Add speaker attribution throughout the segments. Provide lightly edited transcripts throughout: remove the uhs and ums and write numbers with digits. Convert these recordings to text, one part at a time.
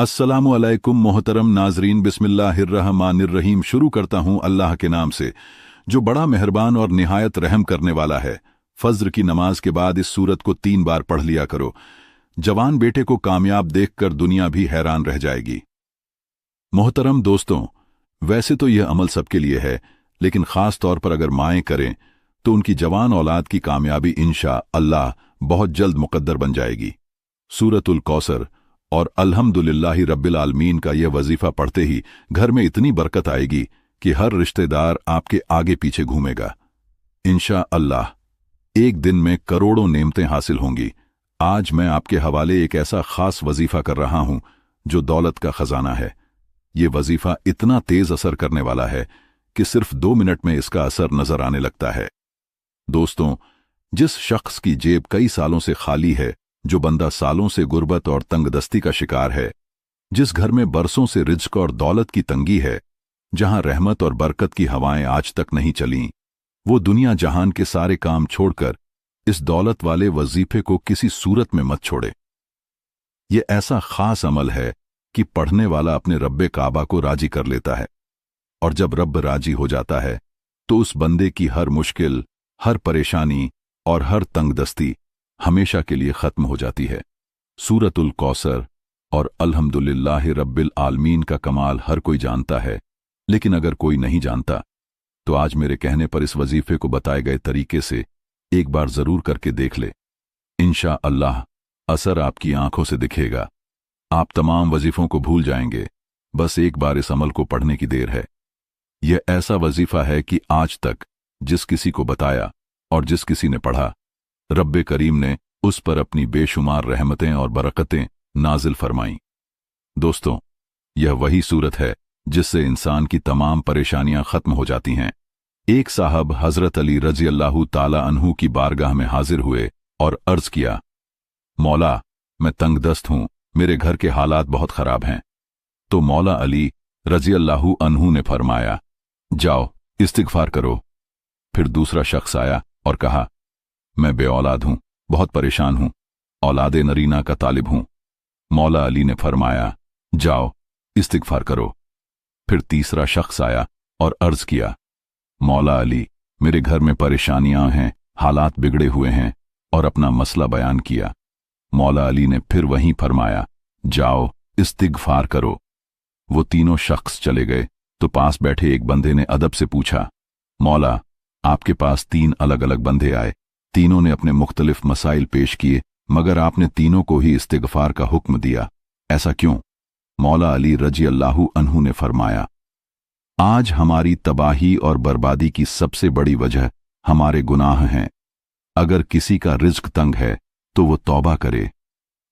Speaker 1: अस्सलामु अलैकुम मोहतरम नाजरीन, बिस्मिल्लाहिर्रहमानिर्रहीम। शुरू करता हूँ अल्लाह के नाम से जो बड़ा मेहरबान और निहायत रहम करने वाला है। फज्र की नमाज के बाद इस सूरत को 3 बार पढ़ लिया करो। जवान बेटे को कामयाब देखकर दुनिया भी हैरान रह जाएगी। मोहतरम दोस्तों, वैसे तो यह अमल सबके लिए है, लेकिन खास तौर पर अगर माएँ करें तो उनकी जवान औलाद की कामयाबी इंशा अल्लाह बहुत जल्द मुकद्दर बन जाएगी। सूरतुल कौसर और अल्हम्दुलिल्लाहि रब्बिल आलमीन का यह वजीफा पढ़ते ही घर में इतनी बरकत आएगी कि हर रिश्तेदार आपके आगे पीछे घूमेगा। इंशा अल्लाह एक दिन में करोड़ों नेमतें हासिल होंगी। आज मैं आपके हवाले एक ऐसा खास वजीफा कर रहा हूं जो दौलत का खजाना है। ये वजीफा इतना तेज असर करने वाला है कि सिर्फ 2 मिनट में इसका असर नजर आने लगता है। दोस्तों, जिस शख्स की जेब कई सालों से खाली है, जो बंदा सालों से गुर्बत और तंगदस्ती का शिकार है, जिस घर में बरसों से रिज्क और दौलत की तंगी है, जहां रहमत और बरकत की हवाएं आज तक नहीं चलीं, वो दुनिया जहान के सारे काम छोड़कर इस दौलत वाले वजीफे को किसी सूरत में मत छोड़े। ये ऐसा खास अमल है कि पढ़ने वाला अपने रब्बे काबा को राजी कर लेता है, और जब रब राजी हो जाता है तो उस बंदे की हर मुश्किल, हर परेशानी और हर तंगदस्ती हमेशा के लिए खत्म हो जाती है। सूरतुल कौसर और अल्हम्दुलिल्लाहि रब्बिल आलमीन का कमाल हर कोई जानता है, लेकिन अगर कोई नहीं जानता तो आज मेरे कहने पर इस वजीफे को बताए गए तरीके से एक बार जरूर करके देख ले। इंशा अल्लाह असर आपकी आंखों से दिखेगा। आप तमाम वजीफों को भूल जाएंगे, बस एक बार इस अमल को पढ़ने की देर है। यह ऐसा वजीफा है कि आज तक जिस किसी को बताया और जिस किसी ने पढ़ा, रब्बे करीम ने उस पर अपनी बेशुमार रहमतें और बरकतें नाजिल फरमाईं। दोस्तों, यह वही सूरत है जिससे इंसान की तमाम परेशानियां खत्म हो जाती हैं। एक साहब हजरत अली रजी अल्लाह ताला अन्हु की बारगाह में हाजिर हुए और अर्ज किया, मौला, मैं तंगदस्त हूं, मेरे घर के हालात बहुत खराब हैं। तो मौला अली रजी अल्लाह अन्हु ने फरमाया, जाओ इस्तिगफार करो। फिर दूसरा शख्स आया और कहा, मैं बे औलाद हूं, बहुत परेशान हूं, औलादे नरीना का तालिब हूं। मौला अली ने फरमाया, जाओ इस्तिगफार करो। फिर तीसरा शख्स आया और अर्ज किया, मौला अली, मेरे घर में परेशानियां हैं, हालात बिगड़े हुए हैं, और अपना मसला बयान किया। मौला अली ने फिर वहीं फरमाया, जाओ इस्तिगफार करो। वो तीनों शख्स चले गए तो पास बैठे एक बंदे ने अदब से पूछा, मौला, आपके पास 3 अलग अलग बंदे आए, तीनों ने अपने मुख्तलिफ मसाइल पेश किए, मगर आपने तीनों को ही इस्तिगफार का हुक्म दिया, ऐसा क्यों? मौला अली रजी अल्लाहु अन्हु ने फरमाया, आज हमारी तबाही और बर्बादी की सबसे बड़ी वजह हमारे गुनाह हैं। अगर किसी का रिज्क तंग है तो वो तौबा करे,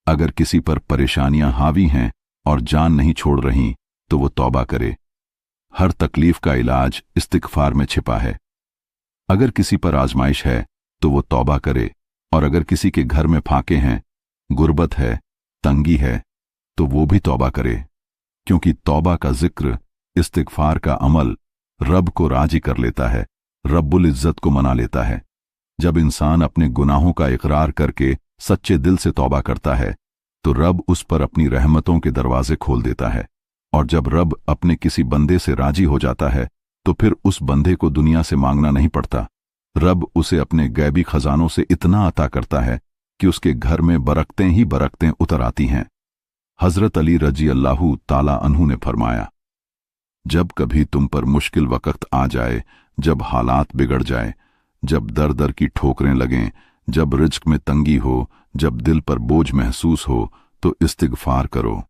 Speaker 1: अगर किसी पर परेशानियां हावी हैं और जान नहीं छोड़ रही तो वो तौबा करे। हर तकलीफ का इलाज इस्तिगफार में छिपा है। अगर किसी पर आजमाइश है तो वो तौबा करे, और अगर किसी के घर में फाके हैं, गुर्बत है, तंगी है, तो वो भी तौबा करे, क्योंकि तौबा का जिक्र, इस्तिगफार का अमल रब को राजी कर लेता है, रब्बुल इज्जत को मना लेता है। जब इंसान अपने गुनाहों का इकरार करके सच्चे दिल से तौबा करता है तो रब उस पर अपनी रहमतों के दरवाजे खोल देता है, और जब रब अपने किसी बंदे से राजी हो जाता है तो फिर उस बंदे को दुनिया से मांगना नहीं पड़ता। रब उसे अपने गैबी खजानों से इतना अता करता है कि उसके घर में बरकतें ही बरकतें उतर आती हैं। हजरत अली रजी अल्लाहु ताला अन्हु ने फरमाया, जब कभी तुम पर मुश्किल वक्त आ जाए, जब हालात बिगड़ जाए, जब दर दर की ठोकरें लगें, जब रिज्क में तंगी हो, जब दिल पर बोझ महसूस हो, तो इस्तिगफार करो,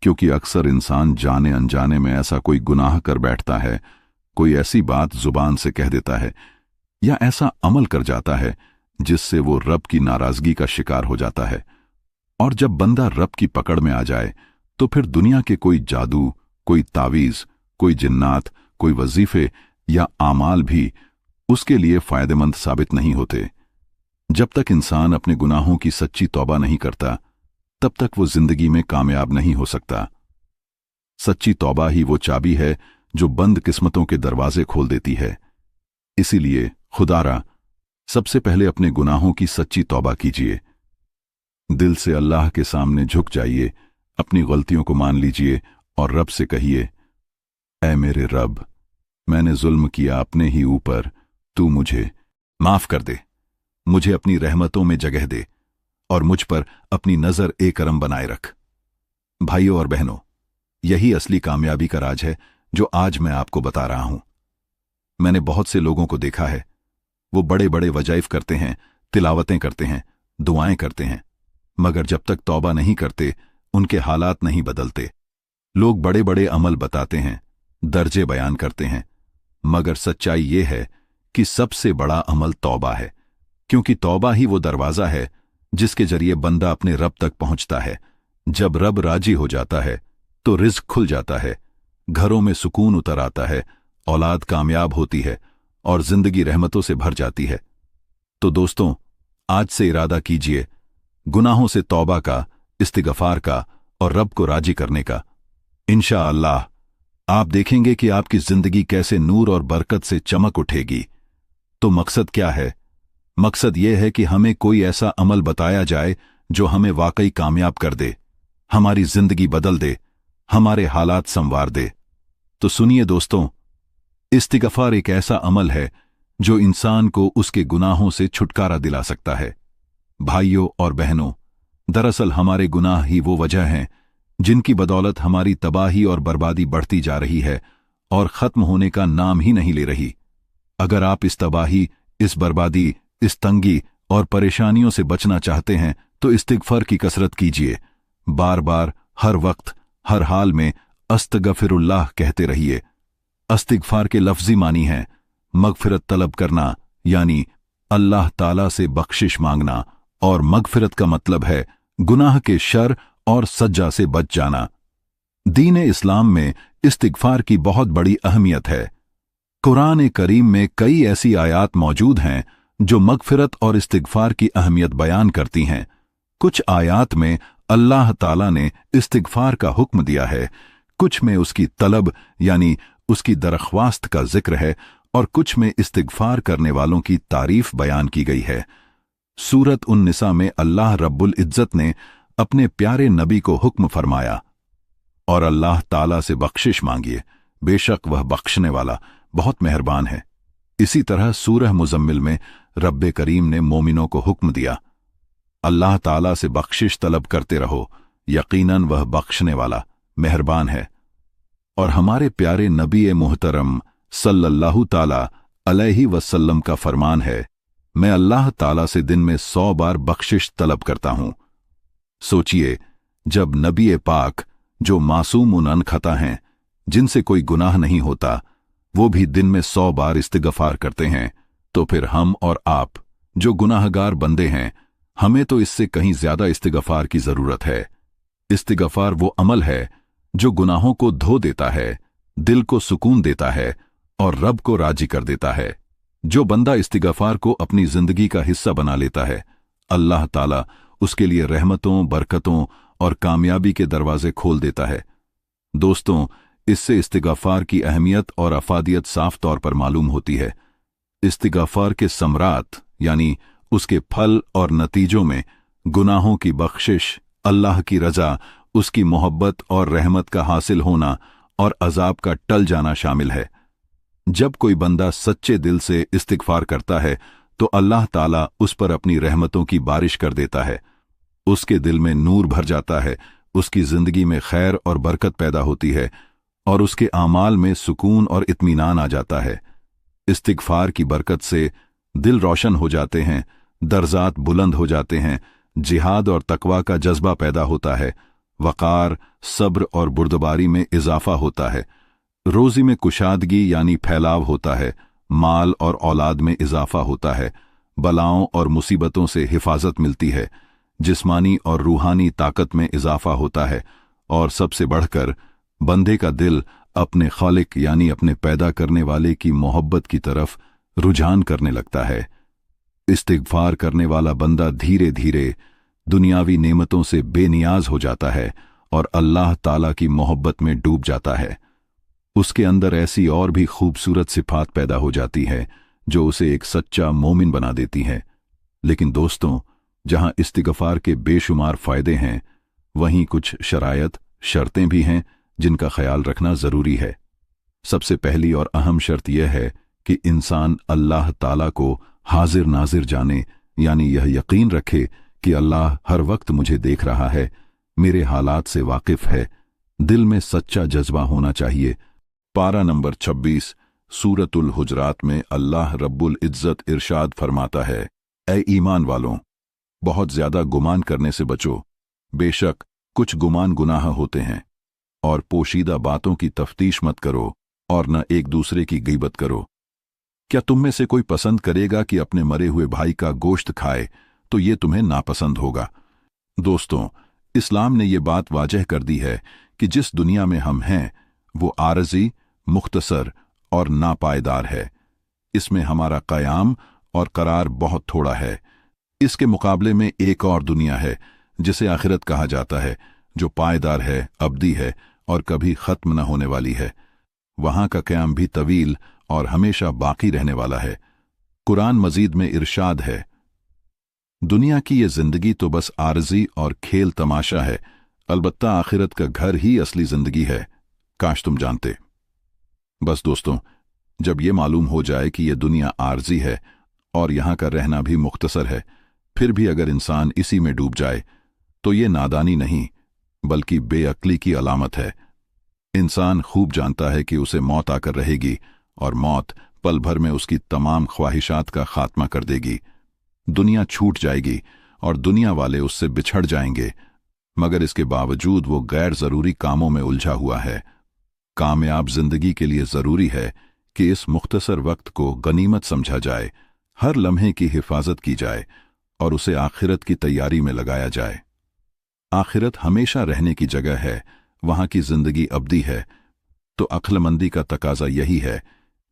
Speaker 1: क्योंकि अक्सर इंसान जाने अनजाने में ऐसा कोई गुनाह कर बैठता है, कोई ऐसी बात जुबान से कह देता है या ऐसा अमल कर जाता है जिससे वो रब की नाराजगी का शिकार हो जाता है। और जब बंदा रब की पकड़ में आ जाए तो फिर दुनिया के कोई जादू, कोई तावीज, कोई जिन्नात, कोई वजीफे या आमाल भी उसके लिए फायदेमंद साबित नहीं होते। जब तक इंसान अपने गुनाहों की सच्ची तौबा नहीं करता, तब तक वो जिंदगी में कामयाब नहीं हो सकता। सच्ची तौबा ही वो चाबी है जो बंद किस्मतों के दरवाजे खोल देती है। इसीलिए खुदारा, सबसे पहले अपने गुनाहों की सच्ची तौबा कीजिए। दिल से अल्लाह के सामने झुक जाइए, अपनी गलतियों को मान लीजिए और रब से कहिए, ऐ मेरे रब, मैंने जुल्म किया अपने ही ऊपर, तू मुझे माफ कर दे, मुझे अपनी रहमतों में जगह दे और मुझ पर अपनी नजर ए करम बनाए रख। भाइयों और बहनों, यही असली कामयाबी का राज है जो आज मैं आपको बता रहा हूं। मैंने बहुत से लोगों को देखा है, वो बड़े बड़े वजाइफ करते हैं, तिलावतें करते हैं, दुआएं करते हैं, मगर जब तक तौबा नहीं करते उनके हालात नहीं बदलते। लोग बड़े बड़े अमल बताते हैं, दर्जे बयान करते हैं, मगर सच्चाई ये है कि सबसे बड़ा अमल तौबा है, क्योंकि तौबा ही वो दरवाजा है जिसके जरिए बंदा अपने रब तक पहुंचता है। जब रब राजी हो जाता है तो रिज्क खुल जाता है, घरों में सुकून उतर आता है, औलाद कामयाब होती है और जिंदगी रहमतों से भर जाती है। तो दोस्तों, आज से इरादा कीजिए गुनाहों से तौबा का, इस्तिगफार का और रब को राजी करने का। इंशाअल्लाह आप देखेंगे कि आपकी जिंदगी कैसे नूर और बरकत से चमक उठेगी। तो मकसद क्या है? मकसद यह है कि हमें कोई ऐसा अमल बताया जाए जो हमें वाकई कामयाब कर दे, हमारी जिंदगी बदल दे, हमारे हालात संवार दे। तो सुनिए दोस्तों, इस्तिगफार एक ऐसा अमल है जो इंसान को उसके गुनाहों से छुटकारा दिला सकता है। भाइयों और बहनों, दरअसल हमारे गुनाह ही वो वजह हैं जिनकी बदौलत हमारी तबाही और बर्बादी बढ़ती जा रही है और खत्म होने का नाम ही नहीं ले रही। अगर आप इस तबाही, इस बर्बादी, इस तंगी और परेशानियों से बचना चाहते हैं तो इस्तिगफार की कसरत कीजिए। बार बार, हर वक्त, हर हाल में अस्तगफिरुल्लाह कहते रहिए। इस्तिगफार के लफ्जी मानी हैं मगफिरत तलब करना, यानी अल्लाह ताला से बख्शिश मांगना, और मगफिरत का मतलब है गुनाह के शर और सज्जा से बच जाना। दीन इस्लाम में इस्तिगफार की बहुत बड़ी अहमियत है। कुरान करीम में कई ऐसी आयात मौजूद हैं जो मगफिरत और इस्तिगफार की अहमियत बयान करती हैं। कुछ आयात में अल्लाह ताला ने इस्तिगफार का हुक्म दिया है, कुछ में उसकी तलब यानी उसकी दरख्वास्त का जिक्र है और कुछ में इस्तिगफार करने वालों की तारीफ बयान की गई है। सूरत उन-निसा में अल्लाह रब्बुल इज्जत ने अपने प्यारे नबी को हुक्म फरमाया, और अल्लाह ताला से बख्शिश मांगिए, बेशक वह बख्शने वाला बहुत मेहरबान है। इसी तरह सूरह मुजम्मिल में रब्बे करीम ने मोमिनों को हुक्म दिया, अल्लाह ताला से बख्शिश तलब करते रहो, यकीनन वह बख्शने वाला मेहरबान है। और हमारे प्यारे नबी मुहतरम सल्लल्लाहु ताला अलैहि वसल्लम का फरमान है, मैं अल्लाह ताला से दिन में 100 बार बख्शिश तलब करता हूं। सोचिए, जब नबी पाक जो मासूम अनखता हैं, जिनसे कोई गुनाह नहीं होता, वो भी दिन में 100 बार इस्तिगफार करते हैं, तो फिर हम और आप जो गुनाहगार बंदे हैं, हमें तो इससे कहीं ज्यादा इस्तिगफार की जरूरत है। इस्तिगफार वो अमल है जो गुनाहों को धो देता है, दिल को सुकून देता है और रब को राजी कर देता है। जो बंदा इस्तिगफार को अपनी जिंदगी का हिस्सा बना लेता है, अल्लाह ताला उसके लिए रहमतों, बरकतों और कामयाबी के दरवाजे खोल देता है। दोस्तों, इससे इस्तिगफार की अहमियत और अफादियत साफ तौर पर मालूम होती है। इस्तिगफार के समरात यानी उसके फल और नतीजों में गुनाहों की बख्शिश, अल्लाह की रजा, उसकी मोहब्बत और रहमत का हासिल होना और अजाब का टल जाना शामिल है। जब कोई बंदा सच्चे दिल से इस्तिगफार करता है तो अल्लाह ताला उस पर अपनी रहमतों की बारिश कर देता है, उसके दिल में नूर भर जाता है, उसकी जिंदगी में खैर और बरकत पैदा होती है और उसके आमाल में सुकून और इत्मीनान आ जाता है। इस्तिगफार की बरकत से दिल रोशन हो जाते हैं, दर्जात बुलंद हो जाते हैं, जिहाद और तकवा का जज्बा पैदा होता है, वकार, सब्र और बुर्दबारी में इजाफा होता है, रोजी में कुशादगी यानी फैलाव होता है, माल और औलाद में इजाफा होता है, बलाओं और मुसीबतों से हिफाजत मिलती है, जिस्मानी और रूहानी ताकत में इजाफा होता है और सबसे बढ़कर बंदे का दिल अपने खालिक यानी अपने पैदा करने वाले की मोहब्बत की तरफ रुझान करने लगता है। इस्तिगफार करने वाला बंदा धीरे धीरे दुनियावी नेमतों से बेनियाज हो जाता है और अल्लाह ताला की मोहब्बत में डूब जाता है। उसके अंदर ऐसी और भी खूबसूरत सिफात पैदा हो जाती है जो उसे एक सच्चा मोमिन बना देती है। लेकिन दोस्तों, जहां इस्तिगफार के बेशुमार फायदे हैं, वहीं कुछ शरायत, शर्तें भी हैं जिनका ख्याल रखना जरूरी है। सबसे पहली और अहम शर्त यह है कि इंसान अल्लाह ताला को हाजिर नाजिर जाने, यानी यह यकीन रखे कि अल्लाह हर वक्त मुझे देख रहा है, मेरे हालात से वाकिफ है। दिल में सच्चा जज्बा होना चाहिए। पारा नंबर 26 सूरतुल हुजरात में अल्लाह रब्बुल इज्जत इरशाद फरमाता है, ऐ ईमान वालों, बहुत ज्यादा गुमान करने से बचो, बेशक कुछ गुमान गुनाह होते हैं, और पोशीदा बातों की तफ्तीश मत करो और न एक दूसरे की गीबत करो। क्या तुम में से कोई पसंद करेगा कि अपने मरे हुए भाई का गोश्त खाए, तो ये तुम्हें नापसंद होगा। दोस्तों, इस्लाम ने ये बात वाजह कर दी है कि जिस दुनिया में हम हैं वो आरजी, मुख्तसर और नापायदार है। इसमें हमारा क़याम और करार बहुत थोड़ा है। इसके मुकाबले में एक और दुनिया है जिसे आखिरत कहा जाता है, जो पायदार है, अब्दी है और कभी खत्म न होने वाली है। वहां का क़याम भी तवील और हमेशा बाकी रहने वाला है। कुरान मजीद में इरशाद है, दुनिया की ये जिंदगी तो बस आरजी और खेल तमाशा है, अलबत्ता आखिरत का घर ही असली जिंदगी है, काश तुम जानते। बस दोस्तों, जब ये मालूम हो जाए कि ये दुनिया आरजी है और यहां का रहना भी मुख्तसर है, फिर भी अगर इंसान इसी में डूब जाए तो ये नादानी नहीं बल्कि बेअक्ली की अलामत है। इंसान खूब जानता है कि उसे मौत आकर रहेगी और मौत पल भर में उसकी तमाम ख्वाहिशात का खात्मा कर देगी। दुनिया छूट जाएगी और दुनिया वाले उससे बिछड़ जाएंगे, मगर इसके बावजूद वो गैर जरूरी कामों में उलझा हुआ है। कामयाब जिंदगी के लिए जरूरी है कि इस मुख्तसर वक्त को गनीमत समझा जाए, हर लम्हे की हिफाजत की जाए और उसे आखिरत की तैयारी में लगाया जाए। आखिरत हमेशा रहने की जगह है, वहां की जिंदगी अब्दी है, तो अक्लमंदी का तकाजा यही है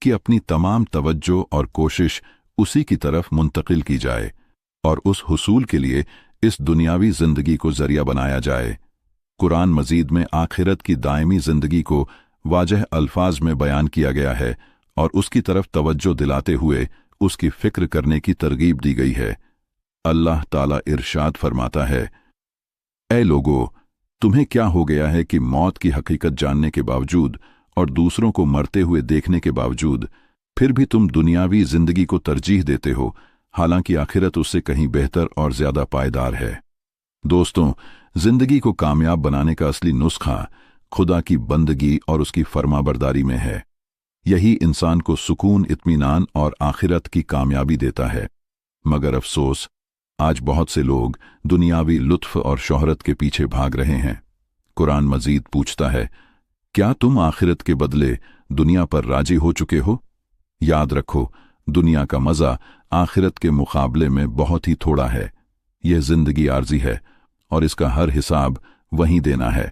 Speaker 1: कि अपनी तमाम तवज्जो और कोशिश उसी की तरफ मुंतकिल की जाए और उस हुसूल के लिए इस दुनियावी जिंदगी को जरिया बनाया जाए। कुरान मजीद में आखिरत की दायमी जिंदगी को वाजह अल्फाज में बयान किया गया है और उसकी तरफ तवज्जो दिलाते हुए उसकी फिक्र करने की तरगीब दी गई है। अल्लाह ताला इरशाद फरमाता है, ऐ लोगो, तुम्हें क्या हो गया है कि मौत की हकीकत जानने के बावजूद और दूसरों को मरते हुए देखने के बावजूद फिर भी तुम दुनियावी जिंदगी को तरजीह देते हो, हालांकि आखिरत उससे कहीं बेहतर और ज्यादा पायदार है। दोस्तों, जिंदगी को कामयाब बनाने का असली नुस्खा खुदा की बंदगी और उसकी फरमाबरदारी में है। यही इंसान को सुकून, इत्मीनान और आखिरत की कामयाबी देता है। मगर अफसोस, आज बहुत से लोग दुनियावी लुत्फ और शोहरत के पीछे भाग रहे हैं। कुरान मजीद पूछता है, क्या तुम आखिरत के बदले दुनिया पर राजी हो चुके हो? याद रखो, दुनिया का मजा आखिरत के मुकाबले में बहुत ही थोड़ा है। यह जिंदगी आर्जी है और इसका हर हिसाब वहीं देना है।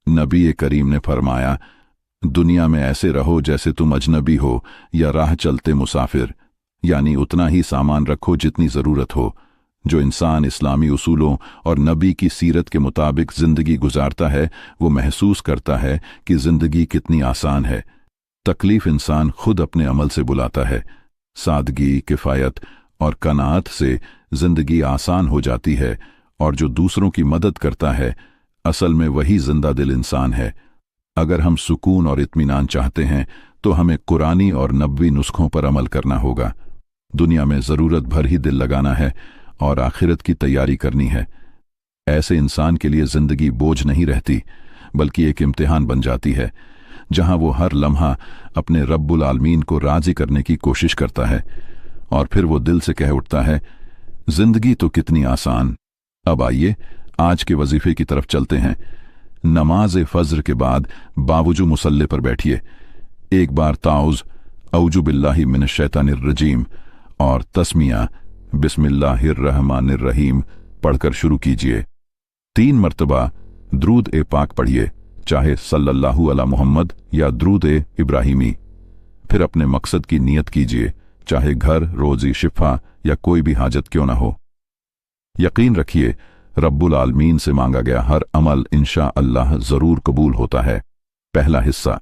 Speaker 1: नबी करीम ने फरमाया, दुनिया में ऐसे रहो जैसे तुम अजनबी हो या राह चलते मुसाफिर, यानी उतना ही सामान रखो जितनी जरूरत हो। जो इंसान इस्लामी उसूलों और नबी की सीरत के मुताबिक जिंदगी गुजारता है, वो महसूस करता है कि जिंदगी कितनी आसान है। तकलीफ इंसान खुद अपने अमल से बुलाता है। सादगी, किफायत और कनाअत से जिंदगी आसान हो जाती है और जो दूसरों की मदद करता है, असल में वही जिंदा दिल इंसान है। अगर हम सुकून और इत्मीनान चाहते हैं तो हमें कुरानी और नबवी नुस्खों पर अमल करना होगा। दुनिया में जरूरत भर ही दिल लगाना है और आखिरत की तैयारी करनी है। ऐसे इंसान के लिए जिंदगी बोझ नहीं रहती बल्कि एक इम्तिहान बन जाती है, जहां वो हर लम्हा अपने रब्बुल आलमीन को राजी करने की कोशिश करता है और फिर वो दिल से कह उठता है, जिंदगी तो कितनी आसान। अब आइए आज के वजीफे की तरफ चलते हैं। नमाज फज्र के बाद बावजू मुसल्ले पर बैठिए। एक बार ताउज औजु बिल्लाहि मिनश शैतानिर रजीम और तस्मिया बिस्मिल्लाहिर्रहमानिर्रहीम पढ़कर शुरू कीजिए। 3 मर्तबा द्रूद ए पाक पढ़िए, चाहे सल्लल्लाहु अला मुहम्मद या द्रूद ए इब्राहिमी। फिर अपने मकसद की नियत कीजिए, चाहे घर, रोजी, शिफा या कोई भी हाजत क्यों ना हो। यकीन रखिए, रब्बुल आलमीन से मांगा गया हर अमल इंशा अल्लाह जरूर कबूल होता है। पहला हिस्सा,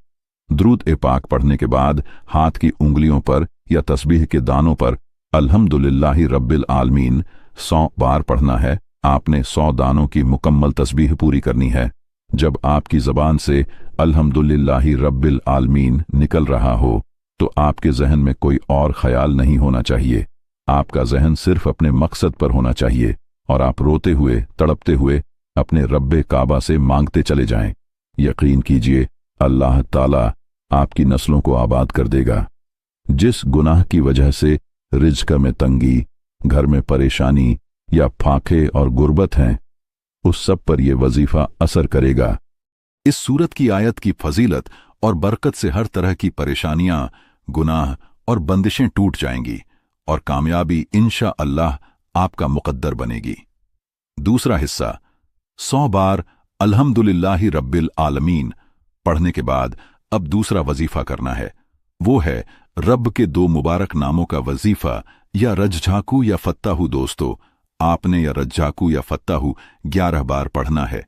Speaker 1: द्रूद ए पाक पढ़ने के बाद हाथ की उंगलियों पर या तस्बीह के दानों पर अल्हम्दुलिल्लाहि रब्बिल आलमीन 100 बार पढ़ना है आपने 100 दानों की मुकम्मल तस्बीह पूरी करनी है। जब आपकी ज़बान से अल्हम्दुलिल्लाहि रब्बिल आलमीन निकल रहा हो तो आपके जहन में कोई और ख्याल नहीं होना चाहिए। आपका जहन सिर्फ अपने मकसद पर होना चाहिए और आप रोते हुए तड़पते हुए अपने रब्बे काबा से मांगते चले जाएं। यकीन कीजिए अल्लाह ताला आपकी नस्लों को आबाद कर देगा। जिस गुनाह की वजह से रिज़्क़ में तंगी, घर में परेशानी या फाके और गुर्बत हैं, उस सब पर यह वजीफा असर करेगा। इस सूरत की आयत की फजीलत और बरकत से हर तरह की परेशानियां, गुनाह और बंदिशें टूट जाएंगी और कामयाबी इंशा अल्लाह आपका मुकद्दर बनेगी। दूसरा हिस्सा, 100 बार अल्हम्दुलिल्लाहि रब्बिल आलमीन पढ़ने के बाद अब दूसरा वजीफा करना है। वो है रब के 2 मुबारक नामों का वजीफा या रज्जाकू या फत्ताहू। दोस्तों, आपने या रज्जाकू या फत्ताहू 11 बार पढ़ना है।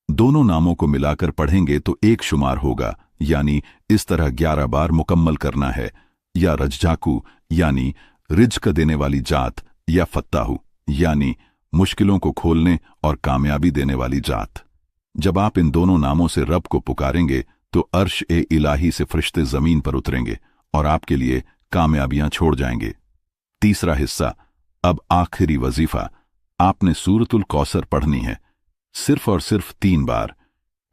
Speaker 1: दोनों नामों को मिलाकर पढ़ेंगे तो एक शुमार होगा, यानी इस तरह 11 बार मुकम्मल करना है। या रज्जाकू यानी रिज्क देने वाली जात, या फत्ताहू यानी मुश्किलों को खोलने और कामयाबी देने वाली जात। जब आप इन दोनों नामों से रब को पुकारेंगे तो अर्श ए इलाही से फरिश्ते जमीन पर उतरेंगे और आपके लिए कामयाबियां छोड़ जाएंगे। तीसरा हिस्सा, अब आखिरी वजीफा, आपने सूरतुल कौसर पढ़नी है, सिर्फ और सिर्फ 3 बार।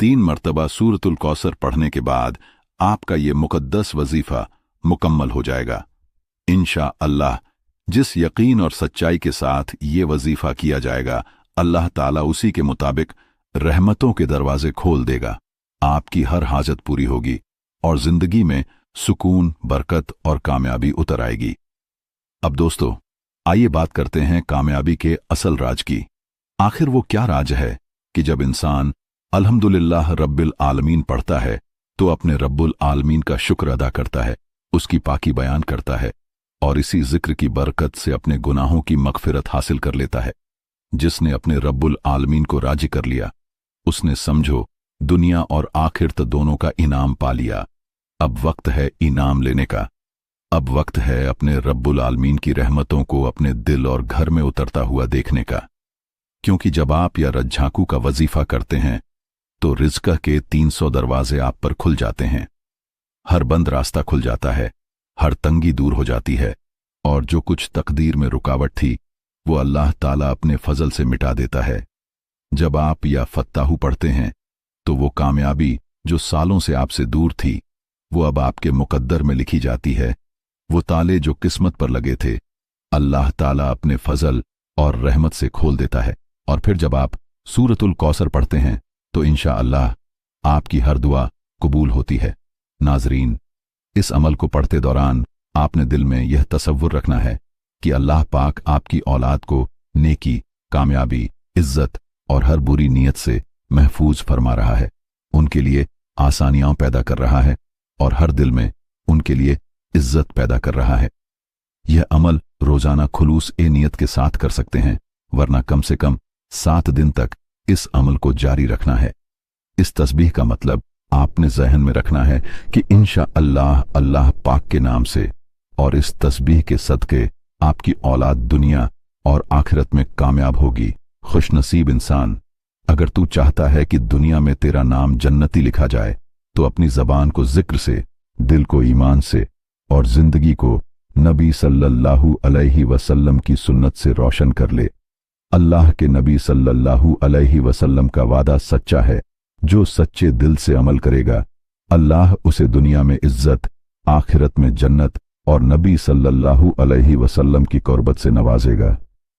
Speaker 1: 3 मर्तबा सूरतुल कौसर पढ़ने के बाद आपका ये मुकद्दस वजीफा मुकम्मल हो जाएगा। इंशा अल्लाह जिस यकीन और सच्चाई के साथ ये वजीफा किया जाएगा, अल्लाह ताला उसी के मुताबिक रहमतों के दरवाजे खोल देगा। आपकी हर हाजत पूरी होगी और जिंदगी में सुकून, बरकत और कामयाबी उतर आएगी। अब दोस्तों, आइए बात करते हैं कामयाबी के असल राज की। आखिर वो क्या राज है कि जब इंसान अल्हम्दुलिल्लाह रब्बिल आलमीन पढ़ता है तो अपने रब्बुल आलमीन का शुक्र अदा करता है, उसकी पाकी बयान करता है और इसी जिक्र की बरकत से अपने गुनाहों की मगफिरत हासिल कर लेता है। जिसने अपने रब्बुल आलमीन को राजी कर लिया, उसने समझो दुनिया और आखिरत दोनों का इनाम पा लिया। अब वक्त है इनाम लेने का। अब वक्त है अपने रब्बुल आलमीन की रहमतों को अपने दिल और घर में उतरता हुआ देखने का। क्योंकि जब आप या रज्जाकू का वजीफा करते हैं तो रिज़्क़ के 300 दरवाजे आप पर खुल जाते हैं। हर बंद रास्ता खुल जाता है, हर तंगी दूर हो जाती है और जो कुछ तकदीर में रुकावट थी वो अल्लाह ताला अपने फजल से मिटा देता है। जब आप या फत्ताहू पढ़ते हैं तो वो कामयाबी जो सालों से आपसे दूर थी वो अब आपके मुकद्दर में लिखी जाती है। वो ताले जो किस्मत पर लगे थे, अल्लाह ताला अपने फजल और रहमत से खोल देता है। और फिर जब आप सूरतुल कौसर पढ़ते हैं तो इंशा अल्लाह आपकी हर दुआ कबूल होती है। नाजरीन, इस अमल को पढ़ते दौरान आपने दिल में यह तसव्वुर रखना है कि अल्लाह पाक आपकी औलाद को नेकी, कामयाबी, इज्जत और हर बुरी नीयत से महफूज फरमा रहा है, उनके लिए आसानियां पैदा कर रहा है और हर दिल में उनके लिए इज्जत पैदा कर रहा है। यह अमल रोजाना खुलूस ए नियत के साथ कर सकते हैं, वरना कम से कम 7 दिन तक इस अमल को जारी रखना है। इस तस्बीह का मतलब आपने जहन में रखना है कि इंशा अल्लाह अल्लाह पाक के नाम से और इस तस्बीह के सदके आपकी औलाद दुनिया और आखिरत में कामयाब होगी। खुशनसीब इंसान, अगर तू चाहता है कि दुनिया में तेरा नाम जन्नती लिखा जाए तो अपनी जबान को जिक्र से, दिल को ईमान से और जिंदगी को नबी सल्लल्लाहु अलैहि वसल्लम की सुन्नत से रोशन कर ले। अल्लाह के नबी सल्लल्लाहु अलैहि वसल्लम का वादा सच्चा है, जो सच्चे दिल से अमल करेगा अल्लाह उसे दुनिया में इज्जत, आखिरत में जन्नत और नबी सल्लल्लाहु अलैहि वसल्लम की कुर्बत से नवाजेगा।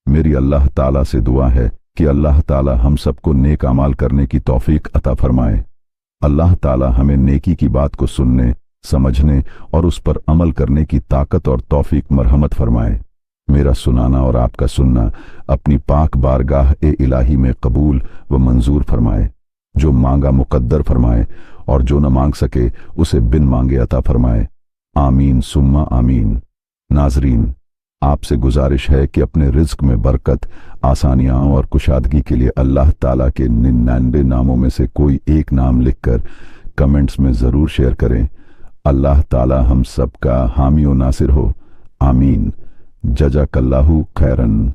Speaker 1: मेरी अल्लाह ताला से दुआ है कि अल्लाह ताला हम सबको नेक अमाल करने की तौफीक अता फरमाए। अल्लाह ताला हमें नेकी की बात को सुनने, समझने और उस पर अमल करने की ताकत और तौफीक मरहमत फरमाए। मेरा सुनाना और आपका सुनना अपनी पाक बारगाह ए इलाही में कबूल व मंजूर फरमाए। जो मांगा मुकद्दर फरमाए और जो न मांग सके उसे बिन मांगे अता फरमाए। आमीन सुम्मा आमीन। नाजरीन, आपसे गुजारिश है कि अपने रिज्क में बरकत, आसानियां और कुशादगी के लिए अल्लाह ताला के 99 नामों में से कोई एक नाम लिखकर कमेंट्स में जरूर शेयर करें। अल्लाह ताला हम सबका हामी व नासिर हो। आमीन। जज़ाकल्लाहु खैरन।